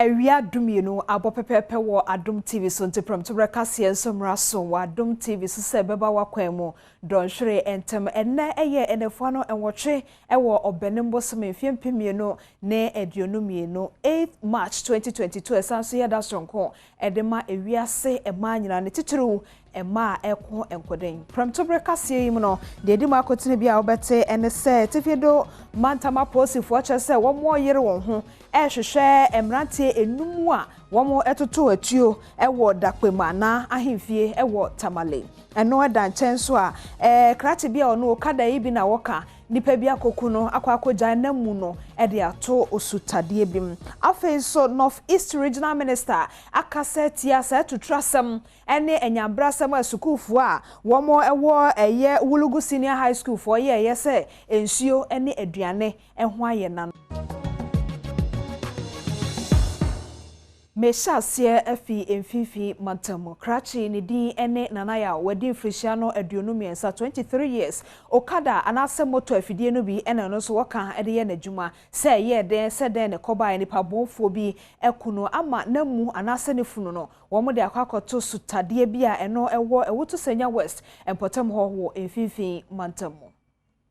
Ewia Dumienu abopepepe wo Adom TV so nti Premtobre Kasee nsomra so wo Adom TV so se beba wakwemu donhwere entem enne eye enefo no enwotwe ewo obenimbo semfie mpemienu ne eduonumienu 8th March 2022 esanso yeda sonko edema ewiase ema nyina ne tituru ema eko enkoden Premtobre Kasee yim no de edi makotene bia obete ene se tifiedo mantama posifo chese wo mo yere won ho ehwehwe emrantie enum a womo etoto atuo ewo dakpema na ahemfie ewo tamale eno eda nchenso a krate bia ono kada ibi na woka nipa bia koku no akwakoja na mu no ede ato osutade bim afenso North East Regional Minister akasetia sa tutrasem ene enyambrasem asukufo a womo ewo eye Wulugu Senior High School for ye se ensuo ene aduane eho aye nan Meshasie efi emfifi mantamu krachi ni di ene nanaya wedding frisiano aduonumiensa 23 years okada anase moto afidie no bi ene no so waka ede ye najuma se ye den se den ne koba ni pabonfo bi ekuno ama namu anase ne funu no wo mo de akwakoto sutade bia eno ewo ewuto Senya West empotem ho wo emfifi mantamu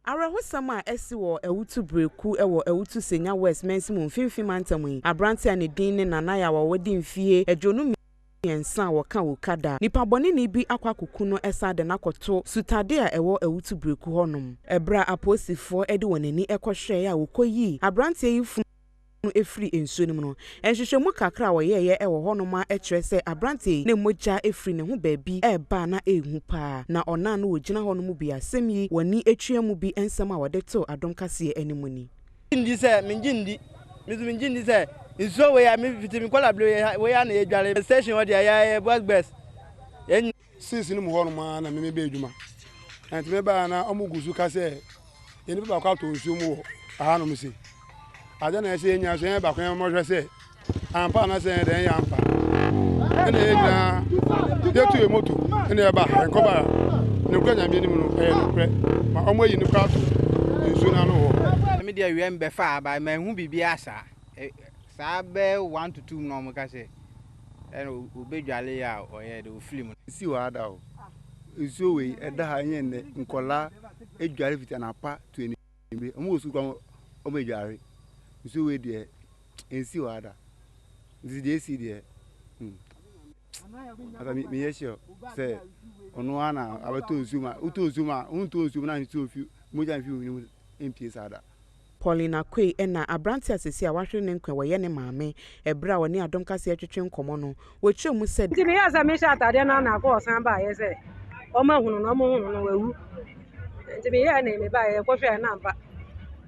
Arahusama esi wo ewutu breku ewo ewutu Senya West mensimu mfimfi mantamu abrante ane din ne nanaya wa wedi mfie ejonu yensa waka wokada nipa boni ni bi akwakuku no esa de nakoto sutade a ewo ewutu breku honom ebra aposifo ede wonani ekohwe ya wokoyi abrante yifu efri ensuo nim no enhwehwemu kakra wo yeye ewo honoma ekire se abrante ne moja efri ne ho baabi eba na ehu pa na ona no wogina honom bi asem yi wani etwuamu bi ensem a wode to Adom Kasee animuni ndi se minjindi se nsuo we ya me fitimi kola ble we ya na edware station wo de ya boss best since ni mo honoma na me be edwuma anti me ba na omugusu ka se eni ba kwa to nsuo mu wo aha no me se aja na ese nya so yen ba kwan mo hwe se ampa na se den ya ampa ene enya yetu emoto ene ba enko ba ne kwa nya bi ni mu no no pre ma omo yi ni kwa to nsuo na no ho Midday we mbe fa ba ma hu bibia asa sa be 1 to 2 no mo ka se ene obedwale ya oye de ofilimu si wa ada o nsuo we eda ha yen ne nkola edware fita na pa to eni bi omo osu kwa omo edware nsuo we de ensi wa ada nzi si de ata mi yesho se onu ana abato nsuo ma unto nsuo na nsuo fi moja fi ni MP sada Paulina Kwe ena abrante asesi a wahwe ne nkwa woye ne maame ebra woni Adom Kasee atwetwe nkomo no wotwe mu se ti me yaza me sha atade na na ko san ba ye se o ma hunu no mo hunu no wawu ti me ya na me ba ye ko hwe na mpa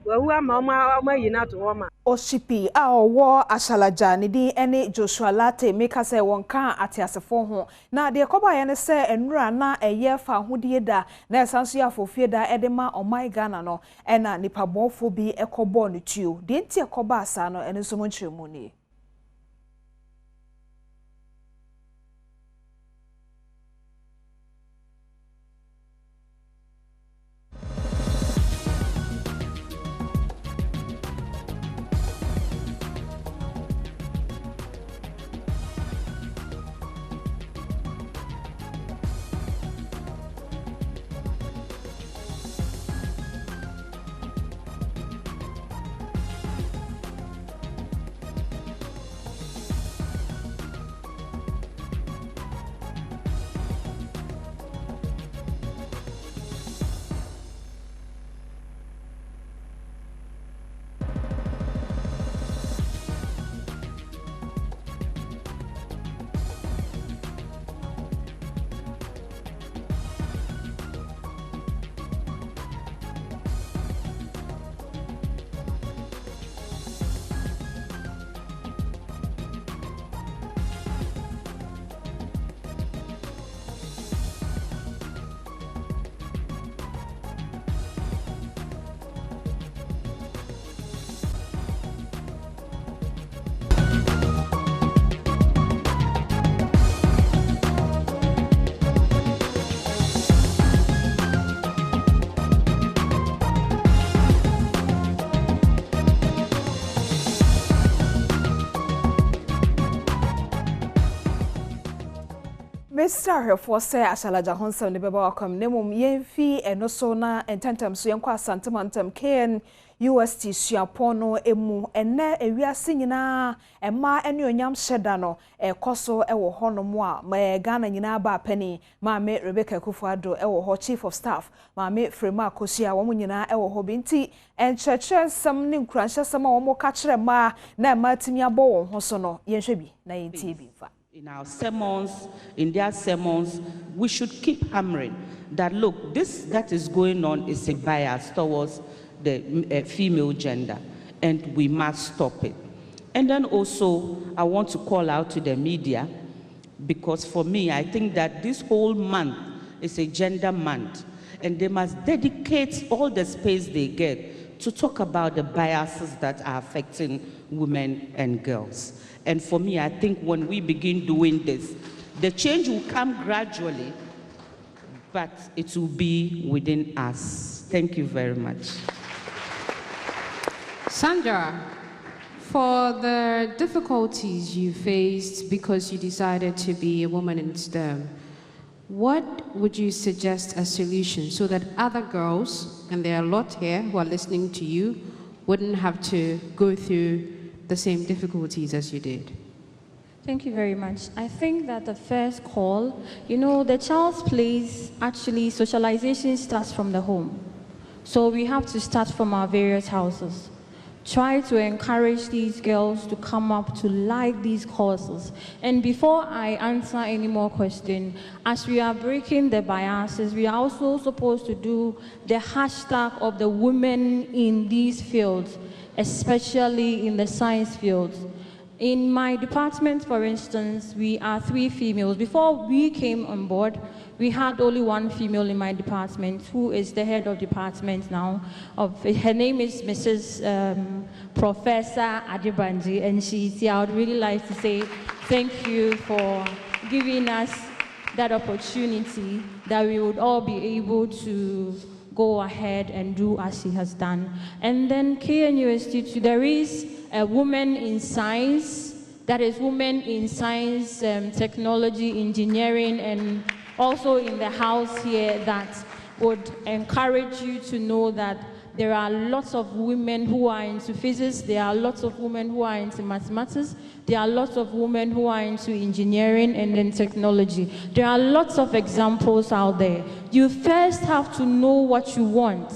wawu ama o ma yi na to wo ma Oshipi a owo ashalaja ni di ene Joshua Late meka se wonka atiasefo ho na de koba ye ne se enura na eye fa hodie da na esanso ya fofie da edema omai Ghana no ena nipabonfo bi ekobo no tuo de nti ekoba asa no ene so mo nchiremu ni Mr. Her for say Ashalaja Honson, the Baba come Nemum Yen Fee and no sona and tentum Suyanqua Santamantum Ken UST Siapono Emu and ne a we are singing and ma and your yam shedano a coso ewo honomoa my Ghana Yinaba Penny ma mate Rebecca Kufado ewo ho chief of staff ma mate Frema Kosia womunina ewo hobinti and church some nim cruncher some more catcher ma na Martinia Bo Hosono yen shebi na yin TV. In our sermons, in their sermons, we should keep hammering that, look, this that is going on is a bias towards the female gender, and we must stop it. And then also, I want to call out to the media, because for me, I think that this whole month is a gender month, and they must dedicate all the space they get to talk about the biases that are affecting women and girls. And for me, I think when we begin doing this, the change will come gradually, but it will be within us. Thank you very much. Sandra, for the difficulties you faced because you decided to be a woman in STEM, what would you suggest as solution so that other girls, and there are a lot here who are listening to you, wouldn't have to go through the same difficulties as you did? Thank you very much. I think that the first call, the child's place, actually socialization starts from the home. So we have to start from our various houses. Try to encourage these girls to come up to like these courses. And before I answer any more questions, as we are breaking the biases, we are also supposed to do the hashtag of the women in these fields, especially in the science fields. In my department, for instance, we are 3 females. Before we came on board, we had only 1 female in my department, who is the head of department now. Her name is Mrs. Professor Adebanji, and she's here. I would really like to say thank you for giving us that opportunity that we would all be able to go ahead and do as she has done. And then KNUST, there is a woman in science, that is women in science, technology, engineering, and also in the house here that would encourage you to know that there are lots of women who are into physics, there are lots of women who are into mathematics, there are lots of women who are into engineering and then technology. There are lots of examples out there. You first have to know what you want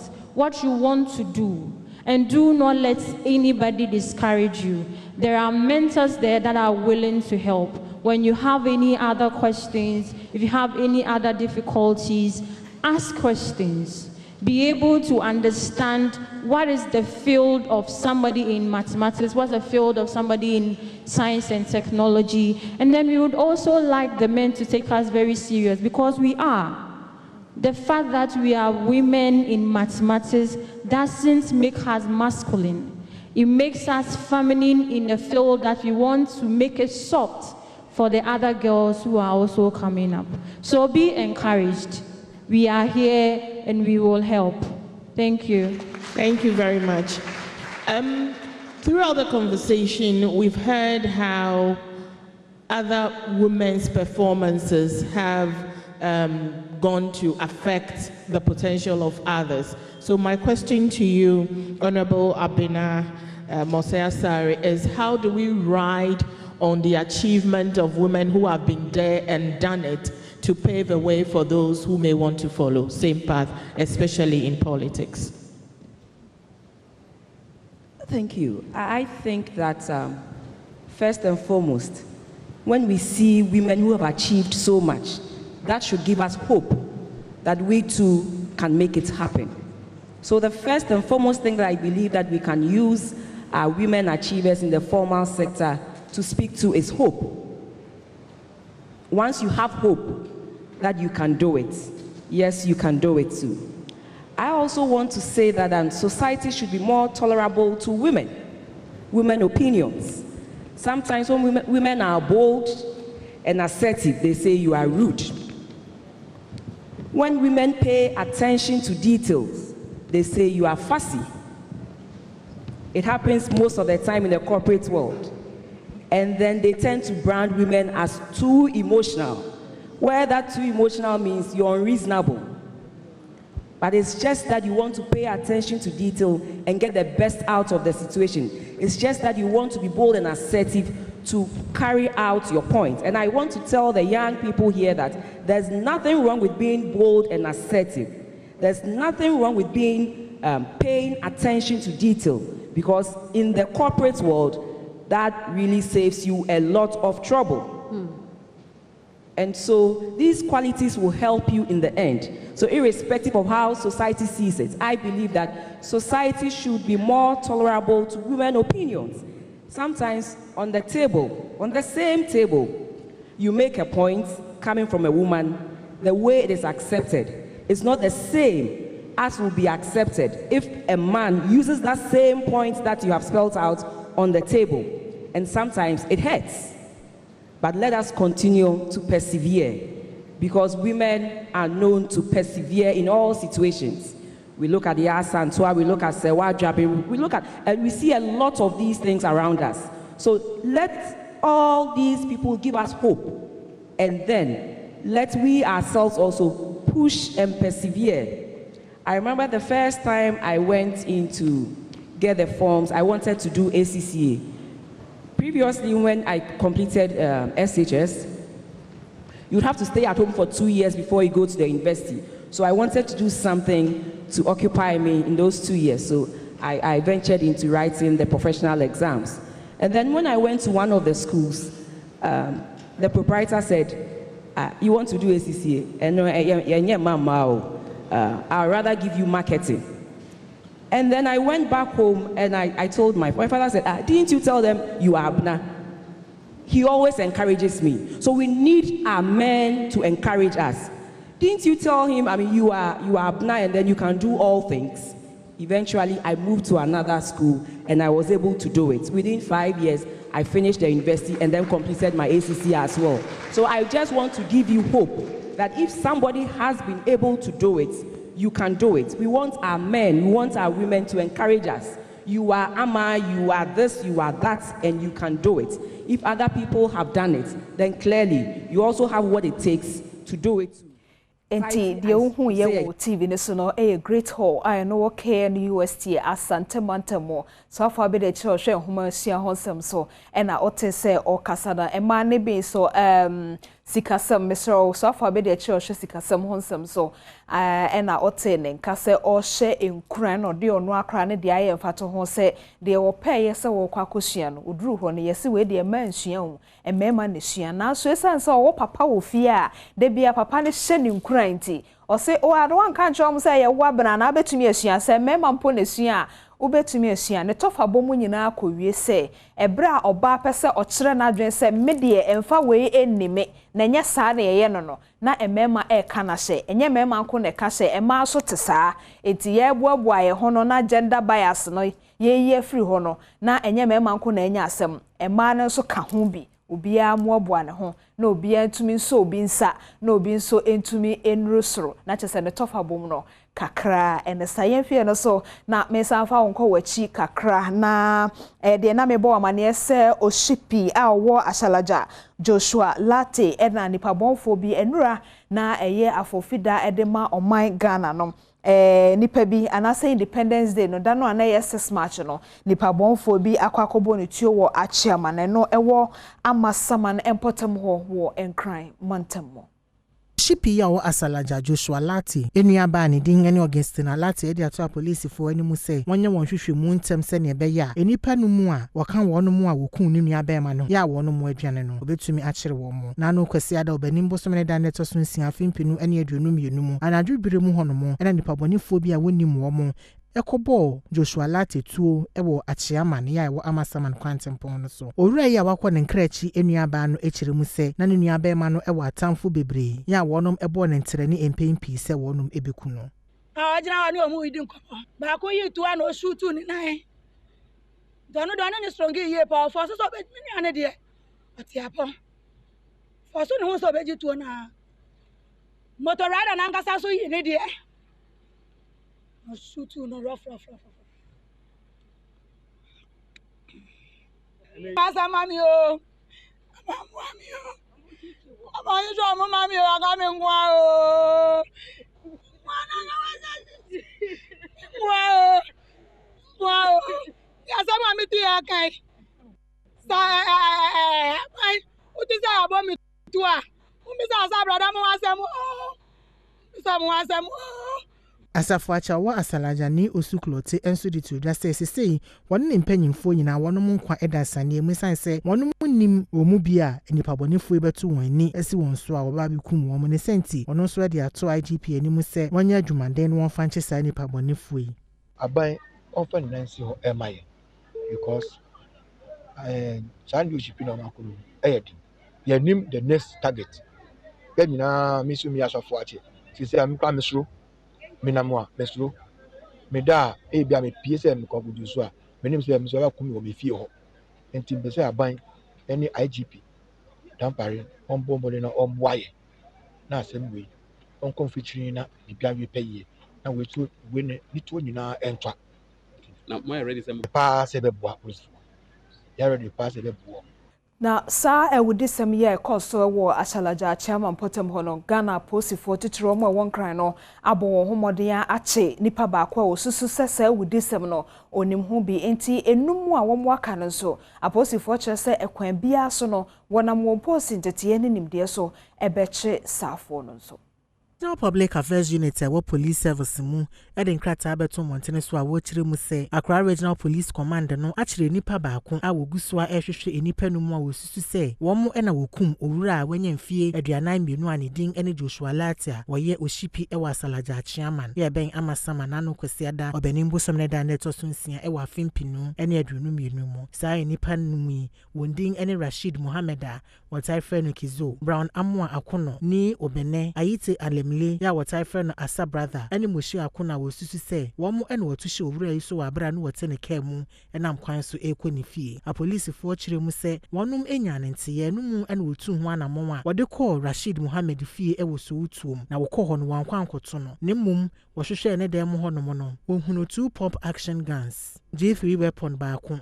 to do, and do not let anybody discourage you. There are mentors there that are willing to help. When you have any other questions, if you have any other difficulties, ask questions. Be able to understand what is the field of somebody in mathematics, what's the field of somebody in science and technology. And then we would also like the men to take us very serious, because we are. The fact that we are women in mathematics doesn't make us masculine. It makes us feminine in a field that we want to make it soft for the other girls who are also coming up. So be encouraged. We are here and we will help. Thank you. Thank you very much. Throughout the conversation, we've heard how other women's performances have gone to affect the potential of others. So my question to you, Honorable Abena Mosea-Sari, is how do we ride on the achievement of women who have been there and done it to pave a way for those who may want to follow same path, especially in politics? Thank you. I think that first and foremost, when we see women who have achieved so much, that should give us hope that we too can make it happen. So the first and foremost thing that I believe that we can use our women achievers in the formal sector to speak to is hope. Once you have hope that you can do it, yes, you can do it too. I also want to say that society should be more tolerable to women opinions. Sometimes when women are bold and assertive, they say you are rude. When women pay attention to details, they say you are fussy. It happens most of the time in the corporate world. And then they tend to brand women as too emotional where that too emotional means you're unreasonable. But it's just that you want to pay attention to detail and get the best out of the situation. It's just that you want to be bold and assertive to carry out your point. And I want to tell the young people here that there's nothing wrong with being bold and assertive. There's nothing wrong with being paying attention to detail, because in the corporate world, that really saves you a lot of trouble. And so these qualities will help you in the end. So irrespective of how society sees it, I believe that society should be more tolerable to women's opinions. Sometimes on the table, on the same table, you make a point coming from a woman, the way it is accepted is not the same as will be accepted if a man uses that same point that you have spelled out on the table. And sometimes it hurts. But let us continue to persevere, because women are known to persevere in all situations. We look at the Asantua, we look at Sewa Jabi, we look at, and we see a lot of these things around us. So let all these people give us hope, and then let we ourselves also push and persevere. I remember the first time I went in to get the forms, I wanted to do ACCA. Previously, when I completed SHS, you'd have to stay at home for 2 years before you go to the university. So I wanted to do something to occupy me in those 2 years. So I ventured into writing the professional exams. And then when I went to one of the schools, the proprietor said, you want to do ACCA? And I'd rather give you marketing. And then I went back home and I told my father said, didn't you tell them you are Abna? He always encourages me. So we need our men to encourage us. Didn't you tell him, you are Abna and then you can do all things? Eventually, I moved to another school and I was able to do it. Within 5 years, I finished the university and then completed my ACC as well. So I just want to give you hope that if somebody has been able to do it, you can do it. We want our men, we want our women to encourage us. You are Ama, you are this, you are that, and you can do it. If other people have done it, then clearly you also have what it takes to do it. Enti the ohu ye wo TV ne so no a great hall I know okay and UST asante mantamo so afa be de chiro hwe homa sua honsem so e na ote se o kasada e ma ne be so sikasem mesro so afa be de chiro hwe sikasem honsem so e na ote ne nka se o hye enkran no de onu akra ne de aye mfato ho se de wo peye se wo kwakosua no oduru ho ne yesi we de ma nsua hu e mema ne sua na so esan se wo papa wo fie a de bia papa ne hye ne nkran o se o ado an kan chom se ye wo abena na betumi asua se mema mpo ne sua wo betumi asua ne tofa bomu nyina akowie se ebra oba pese o kire na adwen se medie emfa we enime na nya saa na ye no na emema e kana hye enye mema nko ne ka hye ema so te saa enti ye boaboa ye ho no na gender bias no ye free ho no na enye mema nko na enya asem ema na so ka ho bi obia moaboa ne ho na obia ntumi nso obi nsa na obi nso entumi enrosoro na chese ne tofa bom no kakra ene sayen fie no so na mesanfa wonko wachi kakra na de na mebo amane se oshipi a wo ashalaja Joshua Latte ena nipa bonfo bi enura na eye afofida edema oman Ghana no nipa bi anase Independence Day no da no ana yes march no nipa bonfo bi akwakobo ne tuo wo achiama ne no ewo amasaman empotam ho wo enkran montamo Shipi ya wo asalaja Joshua Latte enuaba ne din ene Augustina Latte edi ato police fo animu se wonye won hwehwe mu ntem se ne be ya enipa no mu a woka won mu a wokun ne nuaba ma no ya won mu aduane no obetumi akire won mu na no kwasi ada obanim bosomene da neto so nsia fimpinu ene aduonu mienu mu anadwebire mu hono mu ene nipa bonifo bi a wonim wo mu ekobo Joshua Latte tuo ewo achiama ne ya ewo amasaman kwantempon no so owura ya wakọ ne nkrachi enuaba no ekire mu se na ne nuaba ma no ewo atamfo bebre ya wonom ebo ne ntere ne empempi se wonom ebeku no ajina wa ni omu idi nkopo ba ko yi tuwa no shoot ni nine dono ni strong ye pa for so be ni ane de ati apo for so ni won so be ji tuo na motor rider na ngasa so yi ni de shoot no rough. Pasa mami o. Mami o. I'm sure my mommy are coming. Wow. Wow. Wow. Yes, I'm a dear guy. What is that about me? To her. Mr. Brother, some. Asafo acha wa asalaja ni osuklote enso di to dwa sesei won ne mpanyimfo nyina wonom nkwa edasane emusan se wonom nim omu bia nipabonefo ebeto won ani esi won so a woba bekum won ne senti wono so de ato IGP animu se wonya adwumaden won fa nche sa nipabonefo yi aban often nancy ho emaye because leadership no makuru eyedi ye nim the next target be nyina misu mi asofo ache sisi am kwa mesro minamwa mesro meda e bia me pie me kogudu so a menim se me so ba kumi wo me fie ho enti be se aban any IGP dampare on bombo na on waye na asem we on confitri na bibia we peye na we tu we ne nitu nyina entwa na my ready some pass e be boa police ya ready pass e be boa na sa ewudi sem ye koso wo ashalaja chairman potem hono Ghana posifo titiro mo won kran no abo wo homoden ache nipa ba kwa osusu sese ewudi sem no onim ho bi enti enum a wo mo aka no so aposifo kire se ekwan bia so no wonam wo posi ntete ne nimde so ebeche safo no so National Public Affairs Unit wo police service mu eden krata abeto montene so a wo kire mu se Accra Regional Police Command no akire nipa baako a woguso a ehwehwe enipa no mu a wosusu se wo mo na wokum owura a wanya mfie aduanan mienu a ne din ene Joshua Latia wo ye oshipi e wa Salaja Chairman ye ben amasama na no kwesi ada obenimbo somne da neto so nsia e wa fimpinu ene aduonu mienu mu sai nipa no mu wondin ene Rashid Mohameda wotai frenu Kizo Brown Amwa Akono ni obene ayite alemle ya wotai frenu Asa brother ene moshi akona wosusu se wo mo ene wotuhye owura yi so wabra no wote ne kemu enam kwan so ekoni fie a police fo kire mu se wonum enya ne ntiye no mu ene wotu ho anamon a wode call Rashid Mohammed fie e wo so wutuom na wo kɔ hɔ no wankwa ankoto no ne mum wo hwehwɛ ne dem hɔ no mo no wo hunu 2 pump action guns G3 weapon baako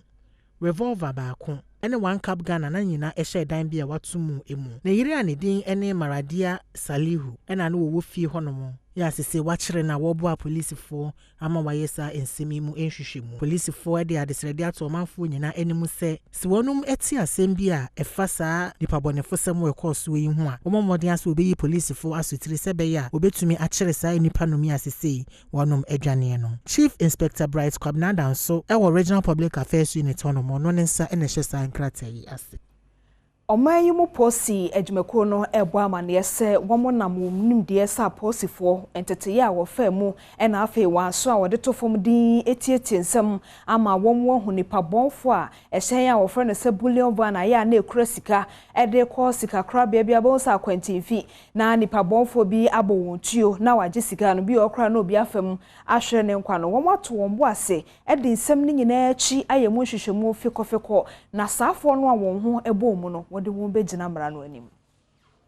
revolver baako ene one cap Ghana na nyina ehye dan bia watumu emu na yiri a ne din ene Maradia Salihu ena no wo fie honom ya sese wachire na wo boa police fo ama wayesa ensemi mu enhwehwe mu police fo de adesrede ato manfo nyina enimu se si wonum eti asem bia efa saa nipabonefo sem we koso yi ho a omomodin aso obeyi police fo asotiri sebe ya obetumi akire saa nipa no mi asese wonum adwane no Chief Inspector Bright Kwabnada nso e wo Regional Public Affairs Unit honom no nsa ene hye saa nkrata yi ase Oman yimu posi ejumeko no ebo amane se womo namum nimde sa posifo entete ya wo fa mu ena afa wa so a wode to fom din etietie nsem ama womwo hunipa bonfo a ehyen ya wo fra ne se bullion van ya na ekura sika ede ko sika kra bia bonsa kwantinfi na nipa bonfo bi abo wontuo na waje sika no bi okra na obi afam ahwere ne nkwa no womo to wombo ase ede nsem ni nyina achi ayemu hwehwemu fikofiko na saafo no a won ho ebo mu no wode won begina mra no anim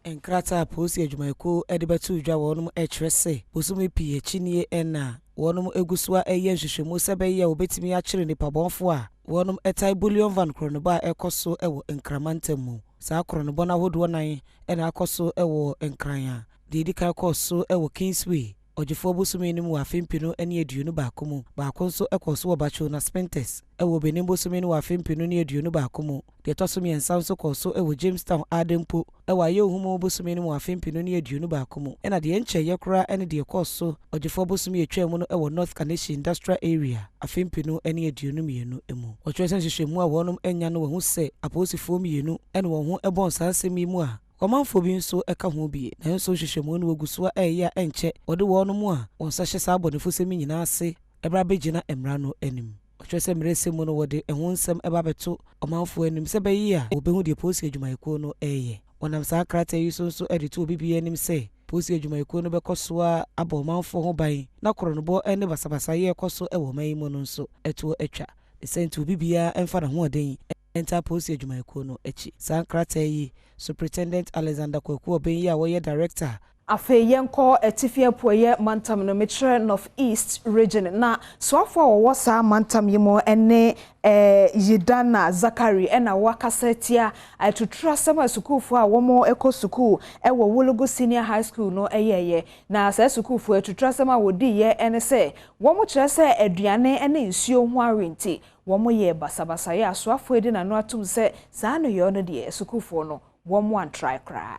enkrata posi adwumayeko ede betu dwa wonum ekrese bosumi pie chinie ena wonum egusua eye hwehwemu sebe ye obetimi akire nipa bonfo a wonum etai bullion van kronoba ekoso ewo enkramantamu sa kronobo na hodo nan ena akoso ewo enkranya didi kai koso ewo Kingsway Ojifo bosumi ni mu afempinu ene aduonu baako mu baako nso ekoso obacho na Spintex ewo benin bosumi ni afempinu ne aduonu baako mu de tosomi ensa nso koso ewo Jamestown Adempo ewo aye ohumu bosumi ni mu afempinu ne aduonu baako mu ena de enche yekora ene de koso Ojifo bosumi etwa mu no ewo North Kaneshie Industrial Area afempinu ene aduonu mienu emu otwesen hwehwemu a wonum enya no wo se aposifo mienu ene wo ho ebon sansemi mu a Omanfo bi nso eka ho bi na nso hwehwemu no waguso eya enche ode wono mu a wonsahye sa abonefo semi nyina ase ebra begina emra no anim otwese mrese mu no wode ehun nsem eba beto omanfo anim se bayi a obehu de posi adwumayeko no eye onam sa krata yi so edito obibi anim se posi adwumayeko no bekoso a aba omanfo ho ban na koronobo ene basabasa ye ekoso ewo man mu no nso eto etwa esenti obibi a emfa na ho oden enta posi adwumayeko no echi sa krata yi Superintendent Alexander Kwaku Obenyi a woye director Afe yenko etifie poye mantam no metre North East region na soafo wo sa mantam yimo ene Yidana Zakari ena wakasetia atutra sama sukufo a womo eko suku ewo Wologo Senior High School no eyeye na sa sukufo atutra sama wodi ye ene se womo kire se aduane ene nsuo ho arenti womo ye basabasa ye asoafo edi na no atum se sa no ye no de sukufo no womo an try kra.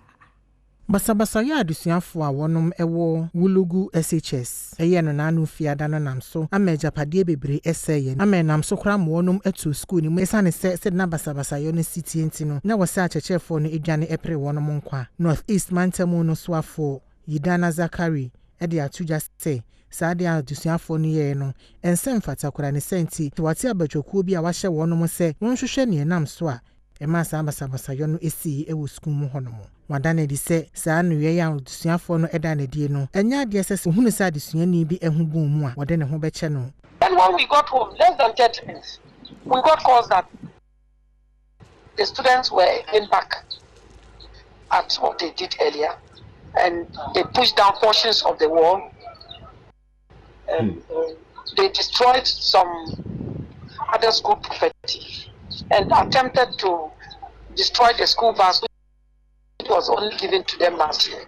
Basabasa ya adusuafo a wonom ewo Wulugu SHS eye no nanu fiada no namso ameja pade bebre eseye ame namso kra mo wonom etu school ni mesane se na basabasa yo no city ntino na wose achechefo no edwane epre wonom nkwa North East Mantamu no soafo Yidana Zakari ede atuja se saade adusuafo no ye no ensem fata kra ne senti wate abadwokuo bi a wahye wonom se wonhwehwe ne namso a ema sa basabasa yo no esi ewo school mu honomo Wadane di se saa no ye ya adusuafo no eda na die no enya de se hunu sa adusuani bi ehubon mu a wode ne ho beche no. And when we got home, less than 30 minutes, we got calls that the students were in back at what they did earlier, and they pushed down portions of the wall, and they destroyed some other school property, and attempted to destroy the school bus. It was only given to them last year.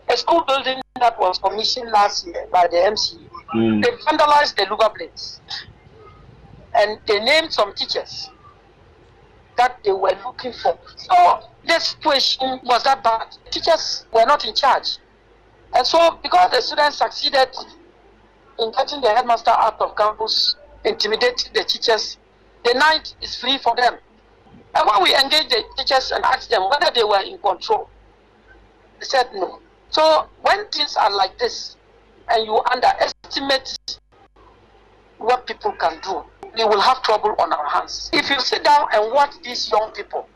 A school building that was commissioned last year by the MC, they vandalized the Luga blades. And they named some teachers that they were looking for. So the situation was that bad. Teachers were not in charge. And so because the students succeeded in getting the headmaster out of campus, intimidating the teachers, the night is free for them. And when we engaged the teachers and asked them whether they were in control, they said no. So when things are like this, and you underestimate what people can do, we will have trouble on our hands. If you sit down and watch these young people,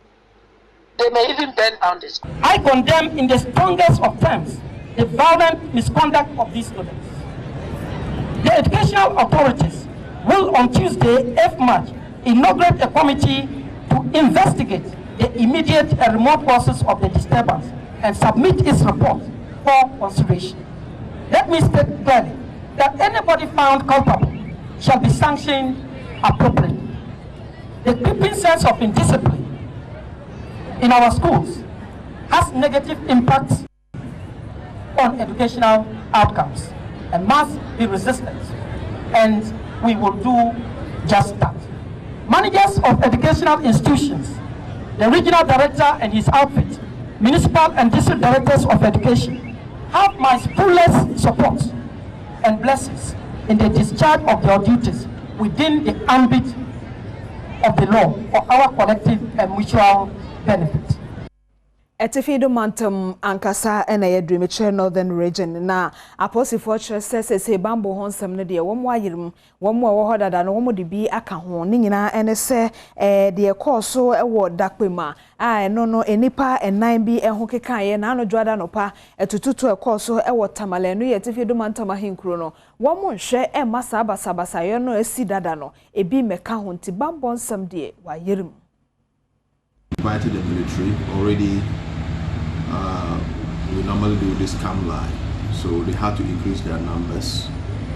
they may even burn down the school. I condemn in the strongest of terms the violent misconduct of these students. The educational authorities will on Tuesday, 8th March, inaugurate a committee to investigate the immediate and remote causes of the disturbance and submit its report for consideration. Let me state clearly that anybody found culpable shall be sanctioned appropriately. The creeping sense of indiscipline in our schools has negative impacts on educational outcomes and must be resisted, and we will do just that. Managers of educational institutions, the regional director and his outfit, municipal and district directors of education, have my fullest support and blessings in the discharge of their duties within the ambit of the law for our collective and mutual benefit. Etifido mantam ankasa ena yedrimeche northern region na aposi fortress se bambo honsam ne de womo ayirim womo wo hodada no womo de bi aka ho ne nyina ene se de course ewo dakpema eno no enipa enan bi eho kekaye na no dwada no pa etututu course ewo tamale no yetifido mantam ahinkro no womo nhwe emasa basabasa yo no esi dada no ebi meka ho nti bambo honsam de wayirim. Invited the military already. We normally do this camp line, so they had to increase their numbers,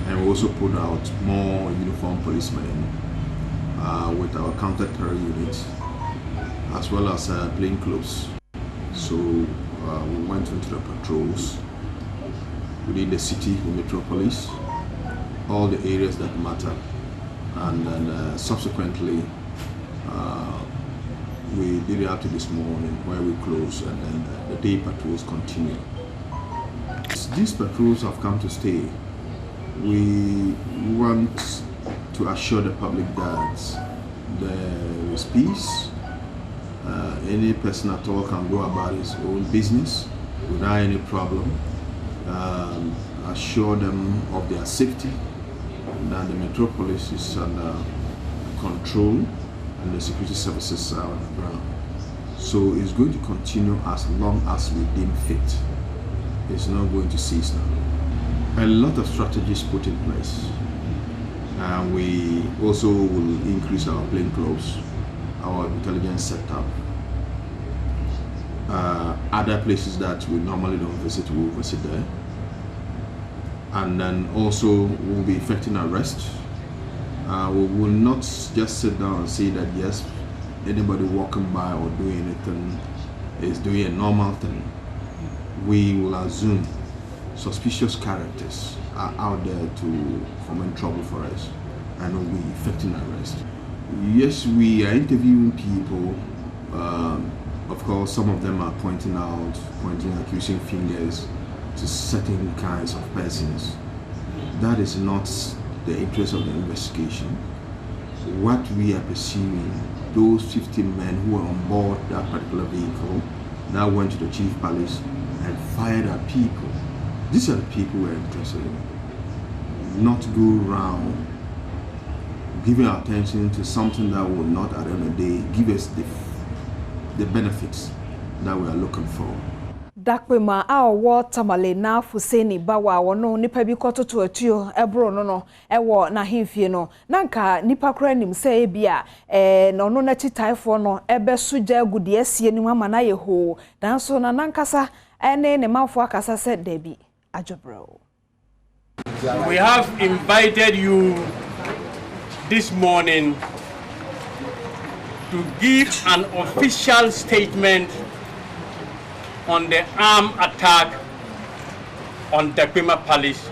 and we also put out more uniformed policemen with our counter-terror units, as well as plain clothes. So we went into the patrols within the city, the metropolis, all the areas that matter, and then subsequently we did it up to this morning where we close, and then the day patrols continue. These patrols have come to stay. We want to assure the public that there is peace. Any person at all can go about his own business without any problem. Assure them of their safety, that the metropolis is under control, and the security services are on the ground. So it's going to continue as long as we deem fit. It's not going to cease now. A lot of strategies put in place. We also will increase our plainclothes, our intelligence setup. other places that we normally don't visit, we'll visit there. And then also we'll be effecting arrest. We will not just sit down and say that yes, anybody walking by or doing anything is doing a normal thing. We will assume suspicious characters are out there to foment trouble for us, and we'll be effecting arrest. Yes, we are interviewing people. Of course, some of them are pointing, accusing fingers to certain kinds of persons. That is not the interest of the investigation. What we are pursuing, those 15 men who were on board that particular vehicle that went to the chief palace and fired at people. These are the people we're interested in. Not go around giving our attention to something that will not, at the end of the day, give us the benefits that we are looking for. Dakpema awo tamale na fuseni bawa wono nipa bi kototo atuo ebro no ewo na hemfie no nanka nipa kora nim se ebia no no na chitaifo no ebe suja agudi asie nim ama na yeho danso na nankasa ene ne mafo akasa se debi ajobro. We have invited you this morning to give an official statement on the armed attack on Dakwema Palace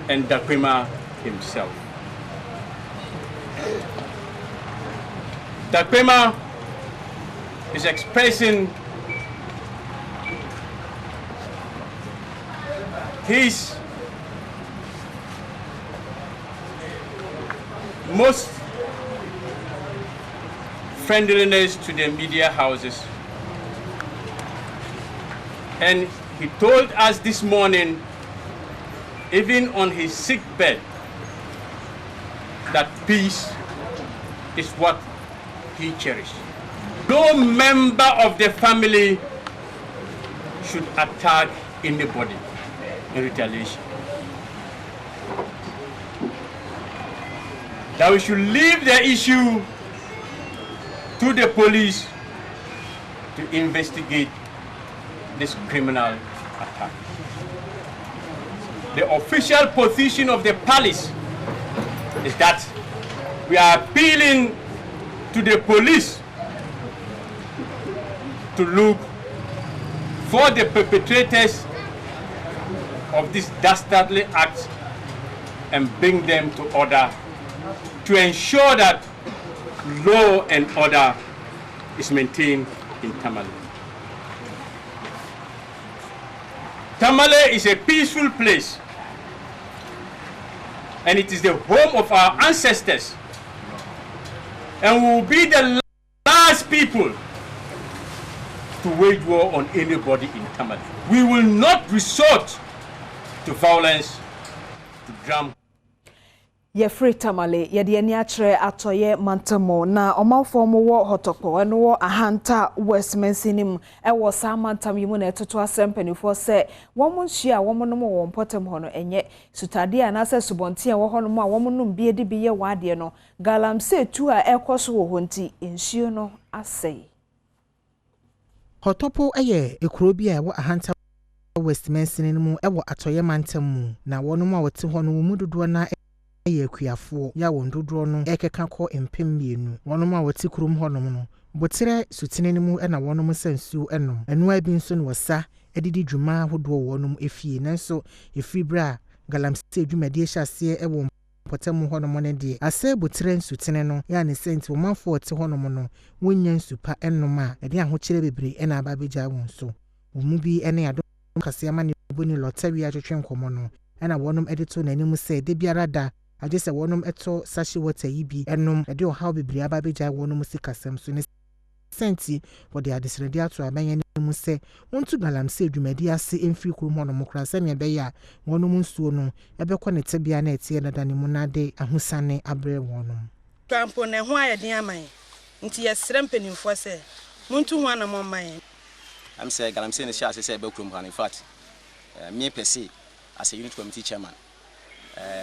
and Dakwema himself. Dakwema is expressing his most friendliness to the media houses. And he told us this morning, even on his sick bed, that peace is what he cherished. No member of the family should attack anybody in retaliation. That we should leave the issue to the police to investigate this criminal attack. The official position of the palace is that we are appealing to the police to look for the perpetrators of this dastardly act and bring them to order to ensure that law and order is maintained in Tamale. Tamale is a peaceful place, and it is the home of our ancestors, and we will be the last people to wage war on anybody in Tamale. We will not resort to violence to drum. Ye free Tamale, ye di eni achre atoye mantamo na omanfo mo wo hotokpo eno wo ahanta Westminster ewo sa mantam yimu na etoto asempanyfo se womo nhia womo no wo mpotem ho no enye sutade anase subontia wo ho no a womo no bie de biye wade no galamse tu a ekoso wo honti ensuo no asei Hotopo eye ekuro bi a wo ahanta Westminster mu ewo atoye mantam mu na wono mu a wote ho no mu dodo na Yakuafo ya wondodro no ekeka ko empemienu wonom a wati kurum honom no botere sutene mu na wonom sansuo enom eno abi nso no wasa edidi dwuma hodo wonom efie nanso efiri bra galamse dwumade hyase ewo potem honom ne de ase botere sutene no ya ne senti womanfo te honom no wonya nsupa enom a ede ahokere bebre na ababeja won so womu bi ene Adom Kasee amane boni lottery atwetwe nkomo no na wonom edito nanimu se de biara da Ajese wonum eto sashi water yibi enom ede ohaw bibiri ababeja wonum sikasem so ne senti for the adisredi ato abanye mu se wontu galamse dwumadi ase emfiri kurum honom kra se me be ya wonum nsuo no ebekọ ne tebia na etie dada ne mu na de ahusane abre wonum twampo ne ho ayeden aman nti yesrem penimfo se muntu ho anam man am say galamse ne sha se be kurum han in fact me pese as a unit committee chairman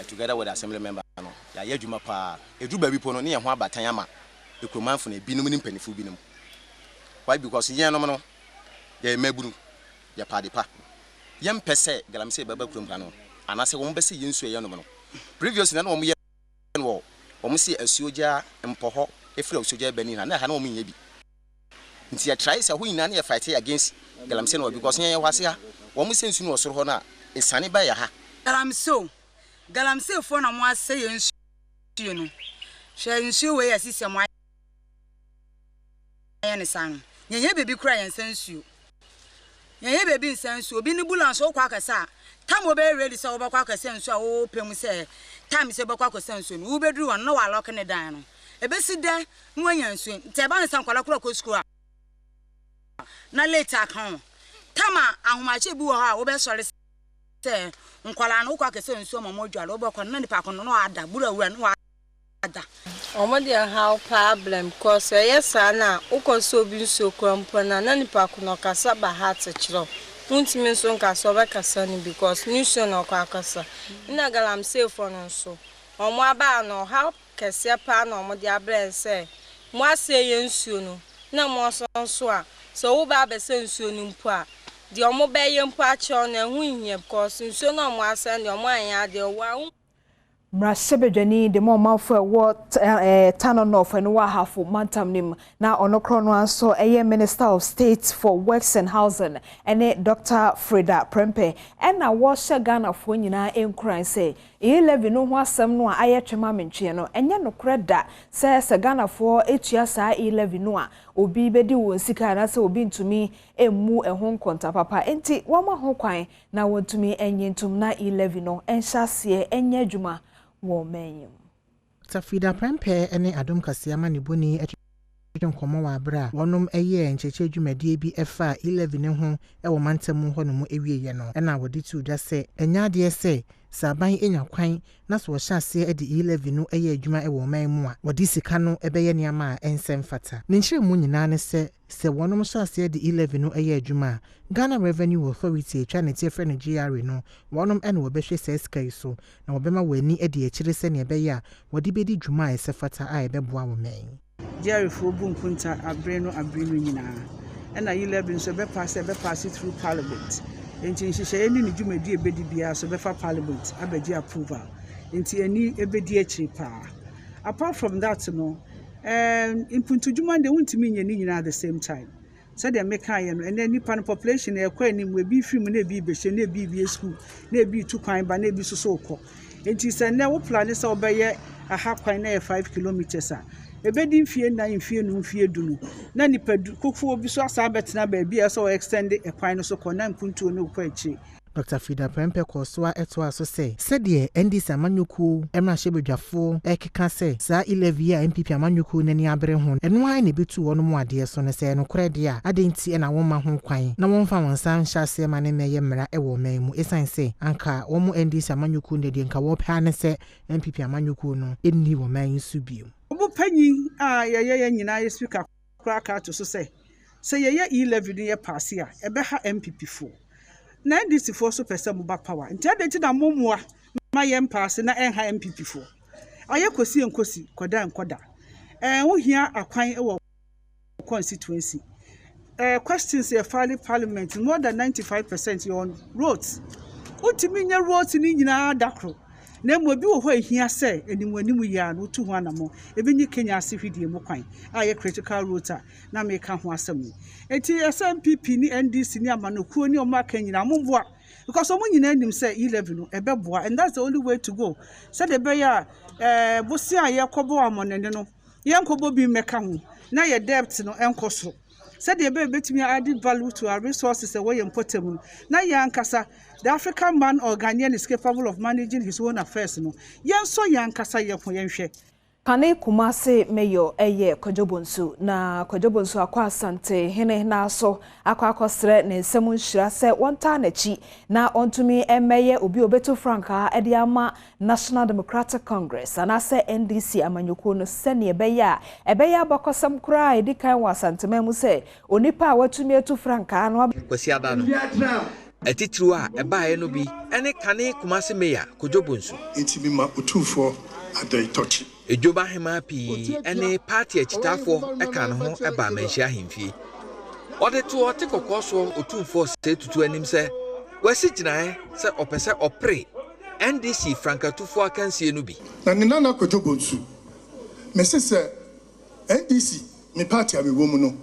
together with the assembly member no ya yadwuma pa edu ba bi po no ne ye ho abatan ama ekromanfo na binum ni mpanifo binum why because yen no ye meburu ya padepa yem pese galamse baba kurom no anase wo mbese yensu ye no no previous na wo ye wo si asuoja mpoho efira asuoja bani na ha na wo menye bi nti ya try say ho nyina na ye fight against galamse no because yen ye hwase ha wo mo sensu no osoro ho na esane ba ya ha galamse fo na mo ase yensu no hwe nsu we ya sise mo ayen san nyenye bebi kura yen sensu nyenye bebi sensu obi ni bulance o kwa akasa tam o be ready say o ba kwa akasa nsu a o pem say tam say ba kwa akasa nsu no wo bedru won no wa lock ne dan no ebesi de no anya nsu nte ba nsan kwala kura ko school na later kan tama ahomache bi wo ha wo be sori say nkwala no kwa akasa nsu ma modwale wo ba kwa na nipa kono no ada bura wura no ada omodi how problem cause yes na ukoso bi nso kwampo na nipa kono kasa ba hat chiro untimi nso nkaso ba kasa ni because nso no kwa kasa ina galamse fo no nso omo aba no how kese pa na omodi abren say mo ase ye nsuo no na mo so nso a so wo ba be se nsuo ni mpo a de omo be ye mpo a che na hu nhie because nsuo no mo ase de omo anya de wa Mrasebedwani de mo manfo what Tano North and Wahafo Mantam nim na onokro no anso eye Minister of State for Works and Housing ene Dr. Freda Prempe ena wo hye Ghana fo nyina enkran say e11 no ho asem no aye twema mentwe no enye no kreda se Ghana fo etua saa e11 no a obi bedi won sika na se obi ntumi emu ehon konta papa enti wo ma ho kwan na wontumi enye ntum na e11 no enhyase enye adwuma wo menyum Tafida Prempe ene Adom Kasee amanibuni nkomo wa abra wonom eye ncheche adwumadie bi efa 11 ho ewo mantamu ho no mu ewieye no ena wodi tu da se enyade se saban enya kwan na so hyase edi 11 no eye adwuma ewo man mu a wodi sika no ebeye niama a ensem fata ne nkyere mu nyina ne se wonom hyase edi 11 no eye adwuma Ghana Revenue Authority twa ne tie frɛ no GRA no wonom ene wo behwe se sika so na wo bema wani edi ekire se ne ebeye a wodi bedi dwuma ese fata a ebeboa wo man Jerry for Bunkunta Abreno nyina and 11 so be pass through parliament. Enti nhihye eni ni dwumadi ebedi bia so be fa parliament abedi approval. Enti eni ebedi akiri pa. Apart from that no impuntu dwuma de wuntimi nya ni nyina at the same time. So they make high and then nipa population e kwa ni we bi film na bi behye na bi school na bi tu kwan ba na bi so ko. Enti se na wo plan se obeye aha kwan na 5 kilometers a ebedi mfie na mfie no mfie dunu na nipa kokfo obi so asa betena ba bia so extend ekwan no so ko na mpuntu no kwa echi Dr. Freda Prempe kosoa eto aso se de ndc amanyuku emra hyebedwafo ekeka se sa 11 ya MPP amanyuku nani abere ho eno an ne betu wono mu ade so ne se no korede a adenti na won ma ho kwan na won fa won san hyase ma ne meye mra ewo man mu esan se anka wo mu ndc amanyuku ne de nka wo pa ne se MPP amanyuku no enni wo man su bio obu panyi a ye nyina ye speaker kraka to so se ye 11 ye pass ya ebe ha MPP fo na ndc fo so pese mu back power nti adenti na momua ma ye pass na enha MPP fo aye kosi enkosi koda nkoda wo hia akwan ewo constituency questions ye file parliament more than 95% on roads utimi nya roads ni nyina dakro na mo bi wo ho ehia se animu ya no tu ho anamo ebenyi Kenya ase hwidie mo kwan aye critical route na me ka ho asem enti SMPP ni NDC ni amanokuo ni omo aka nyina momboa because omo nyina anim se 11 no ebeboa and that's the only way to go so the be ya bosi aye kobo amonene no ye nkobo bi meka ho na ye debt no enkoso said the baby betimi added value to our resources away important na yankasa the African man or Ghanaian is capable of managing his own affairs no yenso yankasa ye ho yenhwe Kane Kumase Mayor eye Kojobonsu na Kojobonsu akwa asante hene na so akwa ne nsemu nhira se wonta nachi na ontumi emeye obi obeto franka ede ama National Democratic Congress ana se NDC amanyoko no se ne ebeya abakosam kura edikan wasantema mu se onipa watumi etu franka no kwasi ada no atitru a ebaaye no bi ene Kane Kumase Mayor Kojobonsu intimi ma otufo adaitochi Ejoba hema pi ene party achitafo eka no ho eba manhia hemfie ɔde to ɔte kɔkɔɔ so otumfoɔ sɛ tutu anim sɛ wasi gyinae sɛ ɔpɛ sɛ ɔpere NDC frankatufoɔ akansie no bi. Na ne nana kwadwo bonsu me sɛ NDC me party a me wɔ mu no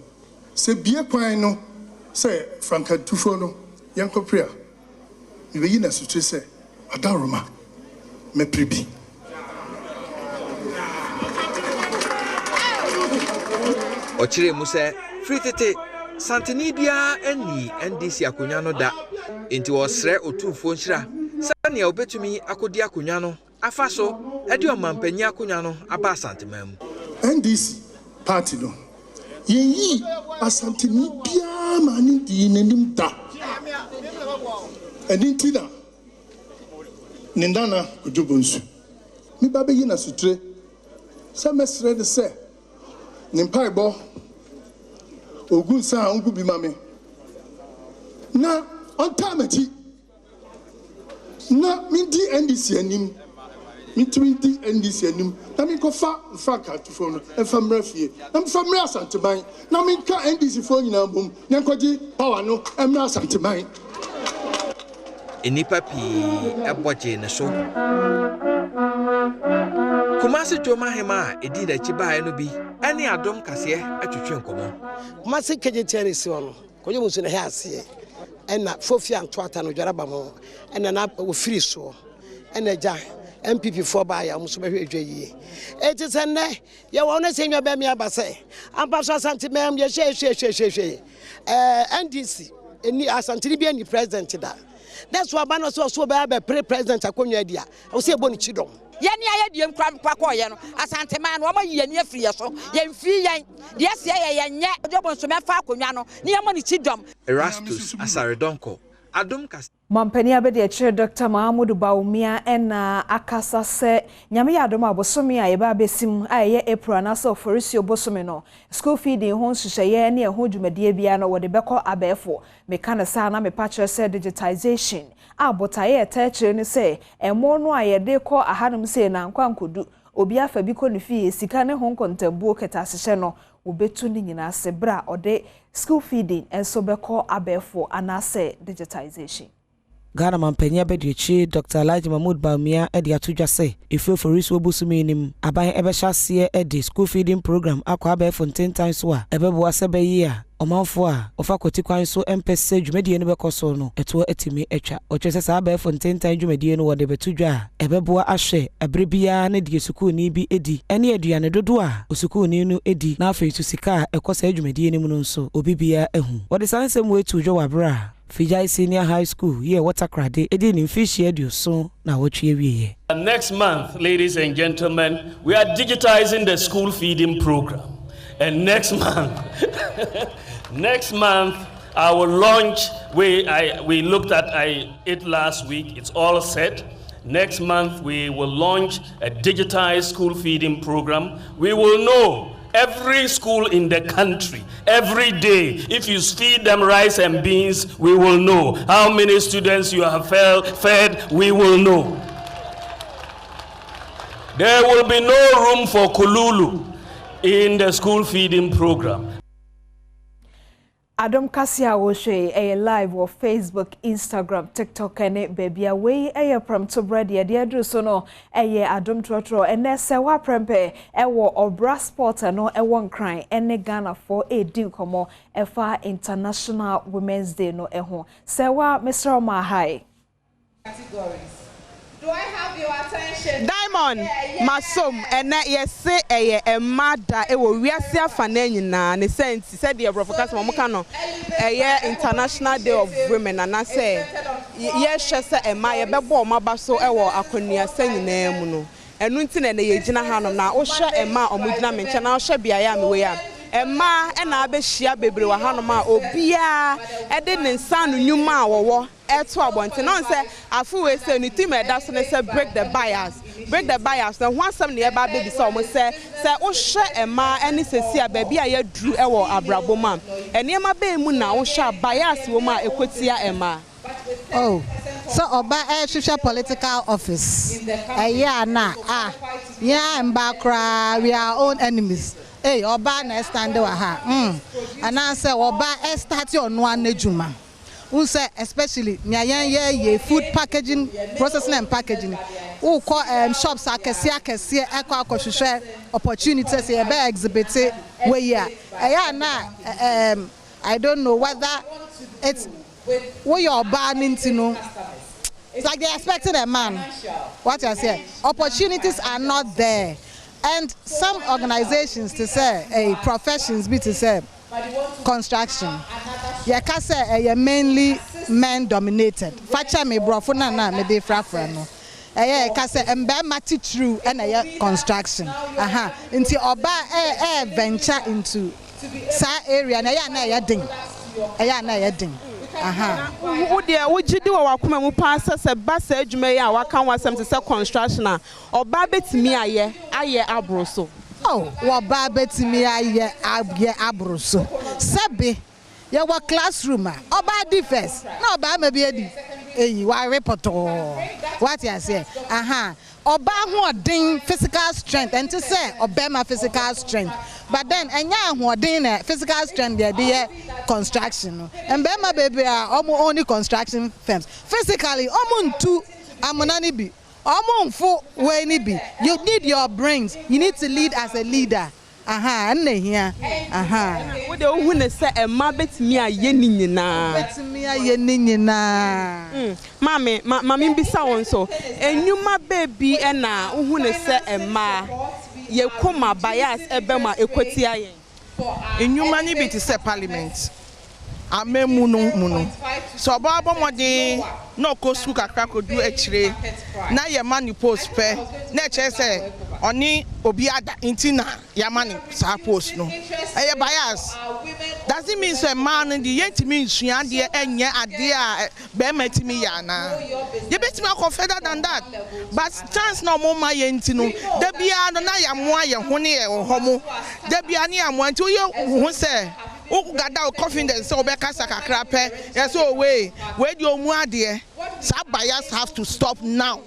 sɛ bie kwan no sɛ frankatufoɔ no yɛnkɔpere a mebeyi na sutre sɛ adaroma mɛpere bi. Ɔkyerɛ mu sɛ firi tete santini biara ani NDC akonnwa no da enti ɔsrɛ otumfoɔ nhyira sɛnea obetumi akɔdi akonnwa no afa so ɛde ɔmampanyi akonnwa no aba asantema mu. NDC party no yɛyi asantini biara ma ne di n'anim da ɛne nti na ne nana kwadwo bonsu me ba bɛyi na sutre sɛ mɛsrɛ de sɛ ne mpaebɔ ogun sa ongu bi ma me na ɔnta m'akyi na mindi NDC anim mitumi di NDC anim na menkɔfa frankatufo no ɛfa mmra fie na mfa mmra asanteman na menka NDC fo nyinaa bom na nkɔgye power no mmra asanteman. Enipa pii ɛbɔgye ne so. Kumasi Joma Hema edi da chibae no bi ɛne Adom Kasee atwetwe nkɔmɔ. Kumasi kejetiane si ono kɔnye musu na ha ase ɛna fofia ntoata no dwaraba mo ɛna na ofiri so ɛna gya MPP for ba ya musu behwe adwa yie eti sɛ nɛ ye wo na sɛ nwa ba mi aba sɛ ampa so asantemam ye hwe NDC eni asantiri bi ani president da that's why ba no so ba president akonwa dia wo sɛ ebo ni chidom yani aye diem kwa ye no asantema no ma yeni afiri ye so ye mfi yen de ase ye nye odobon so mefa akonwa no ne ye mo ni chidom. Erastus Asaredonko Adom Kasee Mampani abedi echere Dr. Mahamudu Baumia ena akasa se nyame ya adom abosomi a yeba besim a ye April na so forisi obosomi no school feeding ho nhyehyeye ne ho dwumadie bia no wode bekọ abefo meka ne sa na me pa kire se digitization a botaye etechere ne se emo no a ye de kọ ahanum se na nkwankodu obi afa bi kọ ne fie sika ne ho kontambuo ketasehye no obetu ni nyina se bra ode school feeding enso bekọ abefo anase digitization. Ghana mampanya bediechi Dr. Elijah Mahmoud Baumia edi atudwa se efio forisi obusumi nim aban ebehya se edi school feeding program akwa abefo ntentan so a ebebo asebe yi a omanfo a ofa kwoti kwan so empese dwumadie no bekoso no eto etimi etwa ochese sa abefo ntentan dwumadie no wode betudwa ebebo ahwe ebrebia na die sukuu ni bi edi ene aduane dodo a osukuu ni no edi na afa sika ekosa dwumadie ni mu no nso obibia ehu wode sansem wetu dwo wabra Fijai Senior High School, here Watercrade, Edin in Fish Edu so now what you Next month, ladies and gentlemen, we are digitizing the school feeding program. And next month, I will launch, we looked at it last week, it's all set. Next month, we will launch a digitized school feeding program. We will know every school in the country, every day, if you feed them rice and beans, we will know. How many students you have fed, we will know. There will be no room for kululu in the school feeding program. Adom Kasee Awoshe a live on Facebook, Instagram, TikTok and baby away a Premtobre de adru so no Adom Trotro and sewa prempe ewo obra sport no ewon cry ene Ghana for a deal komo efa International Women's Day no eho sewa Mr. Mahai categories. Do I have your attention? Diamond, Masom, and yes, say a mother, a wiasia fanena, ne sense, said the Profocas Momocano, a International Day of Women, and I say, yes, Shessa and Maya Bebo, Mabaso, Ewa, Akonia, saying Nemuno, and Winton and the Yajina Hanna, Osha and Ma or Mudna mention, I'll shall be I am away. Emma and Abe Shia Baby Wahanoma, Obia, Eden San Numa or Etwa and on say, I feel say anything that's when they say break the bias. Break the bias. Now, once some nearby baby someone say, Osha Emma and it's a baby I drew Ewa Abraboma. And near my baby Muna, Osha bias woman, Equatia Emma. Oh, so Oba a social political office. Yeah, na, yeah, and Bakra, we are own enemies. hey oba na stand wa ha and I say oba start your no anejuma who say especially ye food packaging processing and packaging who call shops akese akwa opportunities e be exhibit where ya na I don't know whether it's where your ban into no. It's like they're expecting a man. What I say, opportunities are not there, and some organizations to say, professions be to say, construction. Yeah, Kasee mainly men dominated. Facha me brofuna na me de frafra no. Yeah, Kasee embe mati true and construction. Into oba venture into sa area na ya ding. Na ya ding. Would you do a wakuma mu pass as a bus edge ya wakan wasem to say construction or babet me aye abroso. Oh, what babet me aye abroso. Sabi, ya wa classroom or bad defense. No, ba me be you are repertoire. What you say? Oba who ding physical strength and to say obema physical strength. But then who ding physical strength the construction. And bema baby are only construction firms. Physically, two amonani be. Fu we be. You need your brains. You need to lead as a leader. And here. What the who say a mabet me a yenin na. Mammy, mammy be so so. And you my baby and now who say a ma ye kuma bias ebema equity. In you money be to say parliament. Ame muno. So Baba Modi no ko school kakra ko do actually. Na ye money post pe. Na che say oni obi ada intina ya money sa post no. E bias. Does it mean say man in the yentimi sua de enye ade a be matimi ya na. Ye betimi confederate than that. But chance no mo ma yentino. Da bia no na ya mo aye ho ne e ho mo. Da bia ne am anti yo hu say got confidence so Kasee krape yes so way where you mu ade some bias have to stop now.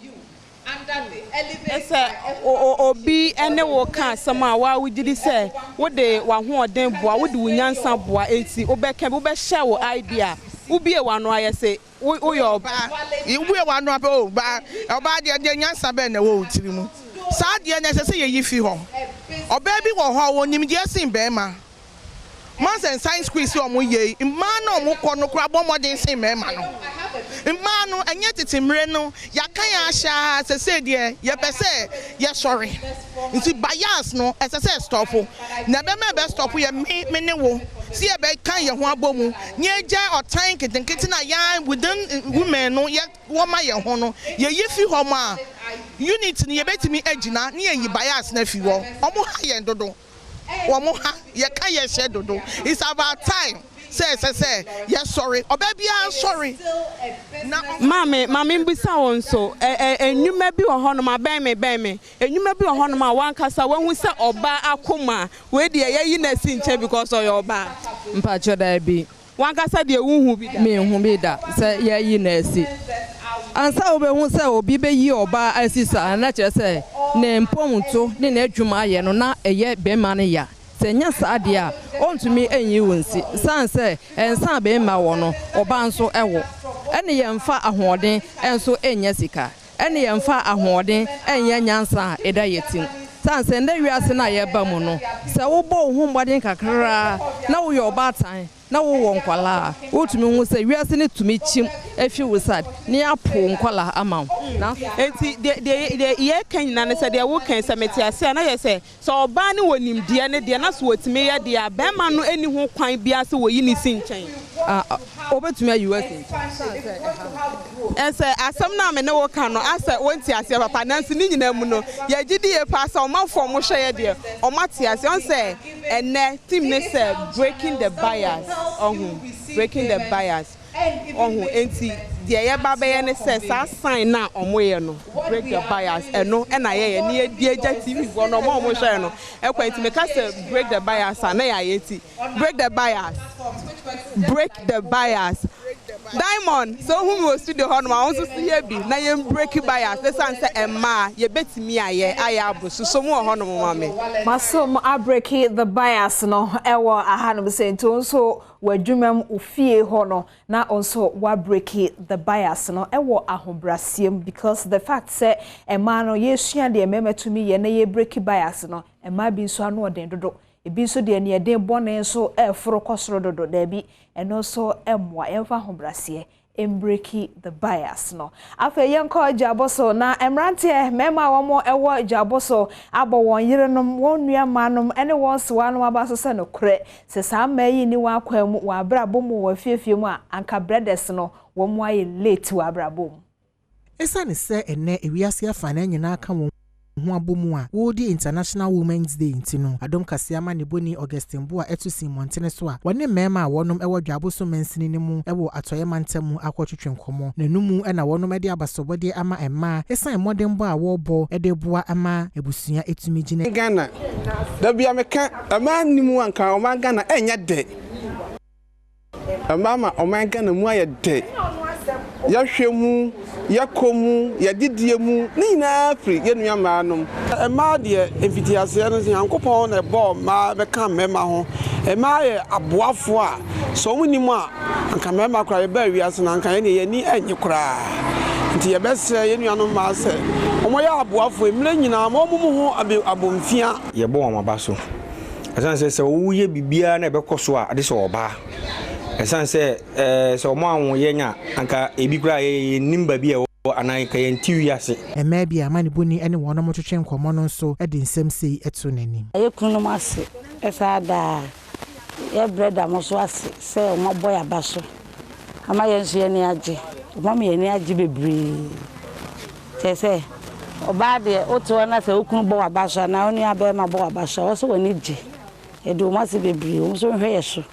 Obi ene wo kan sama wa we did say what the wa ho oden boa wo de wunyansa boa enti obeka wo be share wo idea ubi e wa no aye say wo yo ba iwu e wa no ba oba de nyansa be na wo tiri mu sa de na say ye yifi ho oba bi wo ho wo nim de sin be ma man and science quiz omo ye man no mo ko no kra bo modern sin me ma no man no enye titimre no ya kan ya sha se de ye pese ye sorry nti bias no ese stop na be me be stop ye me ne wo si e be kan ye ho abomu nye ja otan kitenkiti na ya within women no ye wo ma ye ho no ye yifi ho ma unit ni ye betimi agina ne ye bias na fi wo omo ha ye dodo. It's about time. Say, yes, sorry. Or baby, I'm sorry. Mammy, be so so. And you may be a honor, baby. And you may be a honor, one Kasee when we say Oba Akuma, where the Yayinas in because of your bar. Mpacho there be. One Kasee, the who be me who be that. Say, Yayinas. And so we say, oh, be ye or bar as is, and let you say, name Premotobre, ne Jumaya, no, not a yet be money ya. Say, yes, idea, on to me and you and see. San say, and some be my one or ban so ewo. Any young far a hoarding, and so en Jessica. Any young far a hoarding, and yan yansa, a dieting. San send the Yasana Bamono. So, bo whom wedding kakra. Now your bad time. Now won't kwala. What me will say, we are sending to meet him if you was sad. Near poor kwala amount. Now, the year can none said they will can submit. I say, so Barney when him dear, dear, not what me, dear, Bama no any who quite be as we in his change. Over to me, you were and say, as some now may no canoe. I said, once I see a finance in Muno, ya GD pass on my form, Moshe dear, or Matthias, you say, and then Tim said, breaking the bias. Breaking the bias. Enti the baba and says sign now on way no break the bias and no and I near the TV one or more no e to make us break the bias and break the bias. Break the bias. Diamond, so whom was studio on my own see be na yem break bias. The sun say Emma, ye bet me I so more honor mommy. Masom I break the bias no ewa ahanum say to so wadwumam ofie ho no na also wa break the bias no ewo ahobrasiem because the fact say Emma no yesua de emema to me ye na ye break bias no Emma bi so anu oden dodo ebi so de ne eden bone so eforo kosoro dodo da bi eno so emwa emfa ahobrase break the bias no afa yenko ajaboso na emrante mema womo ewo ajaboso abo won yerenom won nuamanom ene won sewanom abaso se no kure se sa mayi ni wa kwam wa brabom wa fiefie mu a anka brothers no wo mu aye late wa brabom esane se ene ewiase afa na nyina aka won ho abomu a wodi International Women's Day ntino Adom Kasee ama ne boni Augustine Boa etusi montene so a wone mema a wonom ewo dwaboso mansini ne mu ewo atoye mantamu akwotwetwe nkomo nanumu na wonom ede abasobode ama emma esan modern bo a wo bo ede boa ama ebusua etumi gine Ghana da bia meka ama nimu anka o man Ghana enya de ama o man Ghana mu aye de ya hwemu ya komu ya didiemu ni na afri ye nuama anom ma de enfitiase no yankopon na bo ma beka mema ho ma ye aboafo a so munimu a anka mema kra ye ba wiase na anka ye ni enye kra nti ye bese ye nuanom ma se omo ya aboafo emre nyina ma omumu ho abomfia ye bo wa mabaso asan se wo ye bibia na ebekoso a ade se oba esan se so mo anwo ye nya anka ebi kra ye nimba bi e anai ka ye ntiwi ase ema bia amane boni ene wono mo twetwe nkomo no so ede nsem sei eto nani aye kunu mo ase esa da ye brother mo so ase se mo boy abaso ama ye nso ye ni age mo me ye ni age bebri se oba de oto na se okunu bo abaso na oni abe ma bo abaso o so woni je e do mo se bebri o so hwe ye so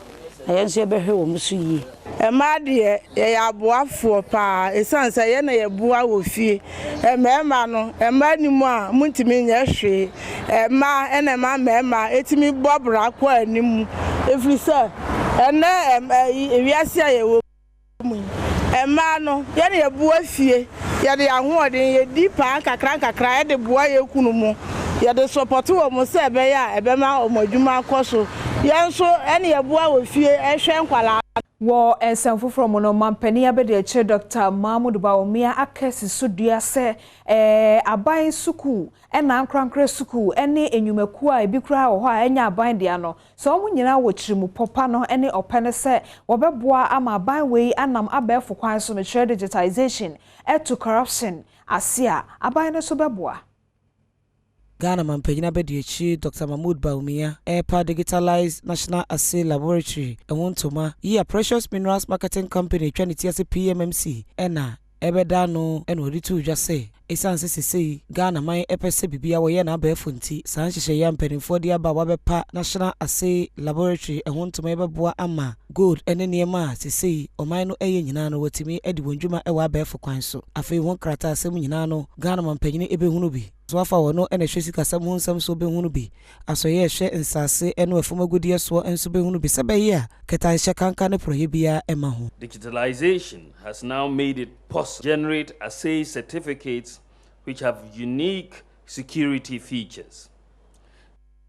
ayenso ye behwe wo musu yi Emma de ye aboafo pa esanse ye na ye bua wo fie emma no emma ni mu a muntimi nya hwe emma ene ma emma etimi bobra kwa animu efri se ene ewiase a ye wo mu emma no ye na ye bua fie ye de ahoɔden ye di pa kakra ye de bua ye kunu mu ye de support wo mu se be ya ebe ma omadwuma akoso yenso ene ye bua wo fie ehwe nkwala wo ensanfo from no mampani abede che Dr. Mahmoud Baumia akesi sudua se aban suku ena ankrankre suku ene enyumaku a ebikura ho a enya aban dia no so omu nyina wo chirimu popa no ene opene se wobeboa ama aban wei anam abefo kwan so me digitization to corruption asia aban no so beboa Ghana mampanyina bediechi Dr. Mahmoud Baumia Airpa Digitalized National Assay Laboratory Ewontoma Ye Precious Minerals Marketing Company Trinity PMMC ena ebeda no ena oditu dwase esanse sesei Ghana man epese bibia wo ye na abefo nti san hyehye ya mpanimfo de aba wabepa National Assay Laboratory Ewontoma ebeboa ama gold ene niema sesei oman no eye nyina no watimi edi wondwuma ewa abefo kwan so afei won krata asem nyina no Ghana mampanyina ebehunu bi so afa wono ene hwesi kasam hunsam so behunu bi aso ye hwe nsase ene afomagudie so enso behunu bi sebe a ketan hye kanka ne proye bia ema ho. Digitalization has now made it possible to generate assay certificates which have unique security features.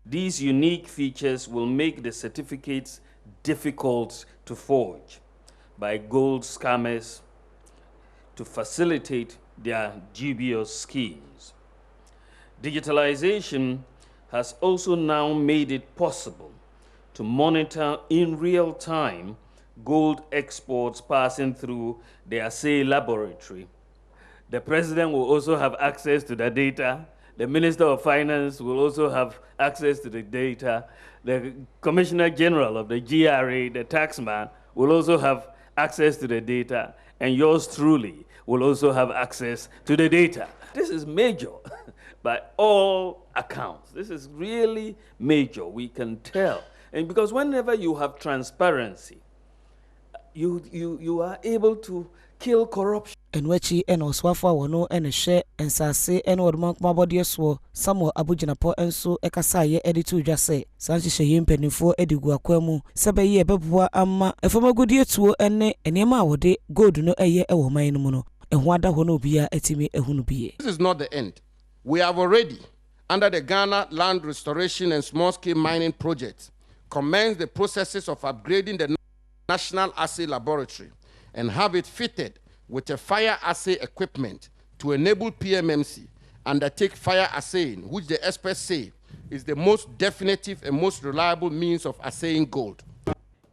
These unique features will make the certificates difficult to forge by gold scammers to facilitate their dubious schemes. Digitalization has also now made it possible to monitor in real time gold exports passing through the assay laboratory. The president will also have access to the data. The Minister of Finance will also have access to the data. The Commissioner General of the GRA, the taxman, will also have access to the data. And yours truly will also have access to the data. This is major. By all accounts, this is really major, we can tell. And because whenever you have transparency, you are able to kill corruption. And wechi and oswafo wono and share and sase and odman mabody so Samuel Abujinapo and so ekasaye editu jase sanchi sheye mpanimfo edigu akwemu sebe ye beboa ama efoma godie tuo ene enema wode gold no eye ewo man no mu no ehwo ada ho no bia etimi ehunu bie. This is not the end. We have already, under the Ghana Land Restoration and Small-Scale Mining Project, commenced the processes of upgrading the National Assay Laboratory and have it fitted with a fire assay equipment to enable PMMC undertake fire assaying, which the experts say is the most definitive and most reliable means of assaying gold.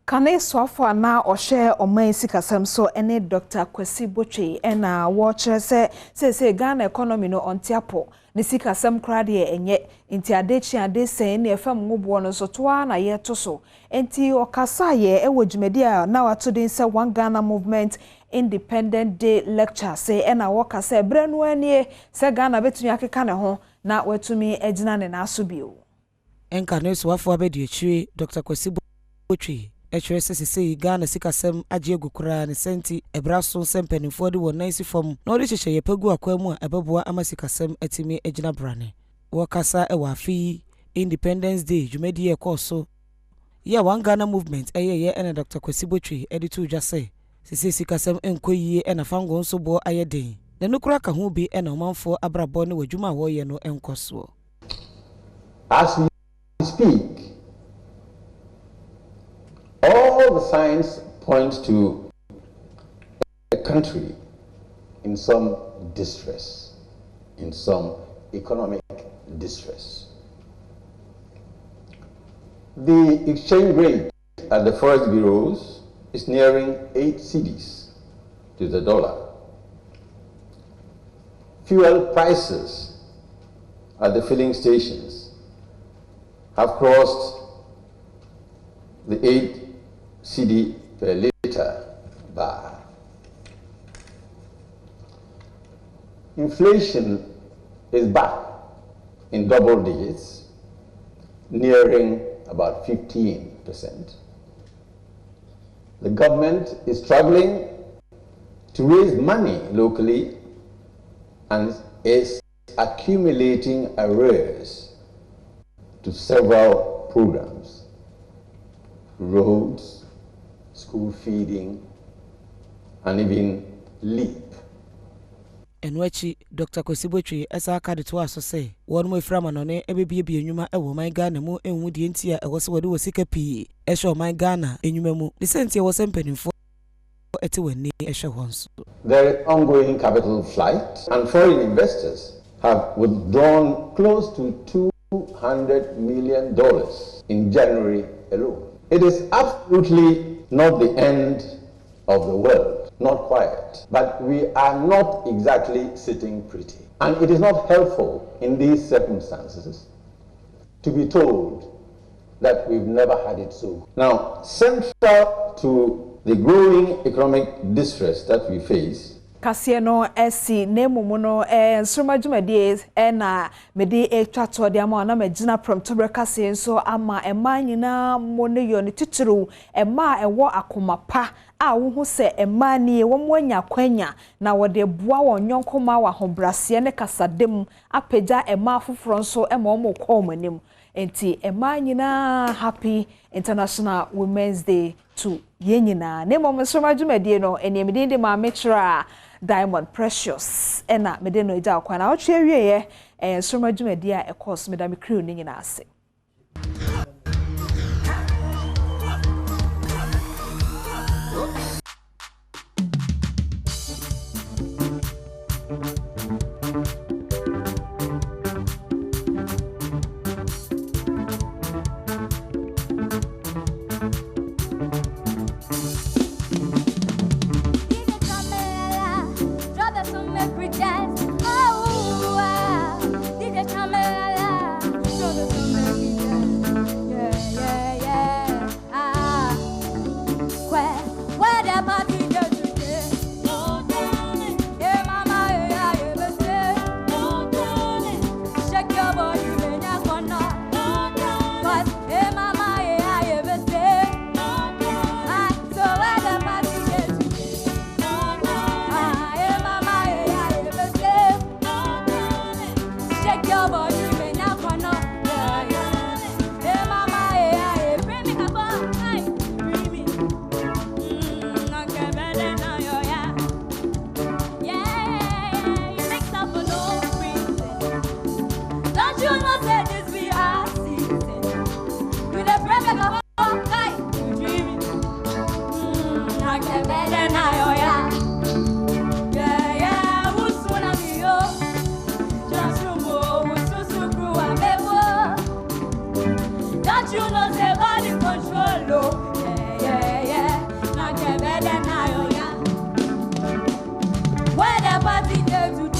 Kane swafo na ohye oman sikasam so ene Dr. Kasee Botwe ena wo kire se Ghana economy no ontiapo ne sikasam krade enye nti adechi adesen ne efam ngobo no so toa na ye to so enti okasa ye ewo dwumedi a na wato den se one Ghana movement Independent Day lecture say ena wo kasa brenu anie se Ghana betumi akeka ne ho na watumi agina ne na aso bio enka ne swafo abedi chire Dr. Kasee Botwe HSSC Ghana sikasem agye gukura ne senti ebraso sempanifo de won nansi fom na odi hyehye yepagu akwamu a ebeboa amasikasem atimi agina brane wakasa ewa afi Independence Day dwumedi ekoso ya one Ghana movement eyeye ene Dr. Kasee Botwe editu dwase sisi sikasem enkoyie ena fango nso bo ayeden ne nukura ka ho bi ena omanfo abrabo ne wadwuma wo ye no enkoso. As we speak, all the signs point to a country in some distress, in some economic distress. The exchange rate at the forex bureaus is nearing 8 cedis to the dollar. Fuel prices at the filling stations have crossed the 8 cedi per liter bar. Inflation is back in double digits, nearing about 15%. The government is struggling to raise money locally and is accumulating arrears to several programs: roads, school feeding, and even LEAP. Enwechi Dr. Kasee Botwe esa akade to aso se won mo eframa no ne ebebie enwuma ewo man Ghana mu enwudie ntia ewo se wode wosika pii ehwe man Ghana enwuma mu ne sentie wo sempanimfo ete wani ehwe honso. There is ongoing capital flight, and foreign investors have withdrawn close to $200 million in January alone. It is absolutely not the end of the world, not quiet, but we are not exactly sitting pretty. And it is not helpful in these circumstances to be told that we've never had it so. Now, central to the growing economic distress that we face, Kasee no esi nemumu no nsoma dwumadi na mede etwato de ama na magina Premtobre Kasee nso ama ema nyina mo ne yo ne tituru ema ewo akomapa a wo hu se ema ni wo mo anya kwanya na wode boa won yonkoma wa hobrase ne kasadem apagya ema afoforo nso ema mo komanim enti ema nyina happy International Women's Day to yenyina ne mo nsoma dwumadi no enemide de ma metra Diamond Precious ena mede no eja akwa na o twa wieye nsoma dwumadi a ekos medam crew ni nyina ase. Don't you know say body control, oh? Yeah. Now get better now, yeah. Where the party day to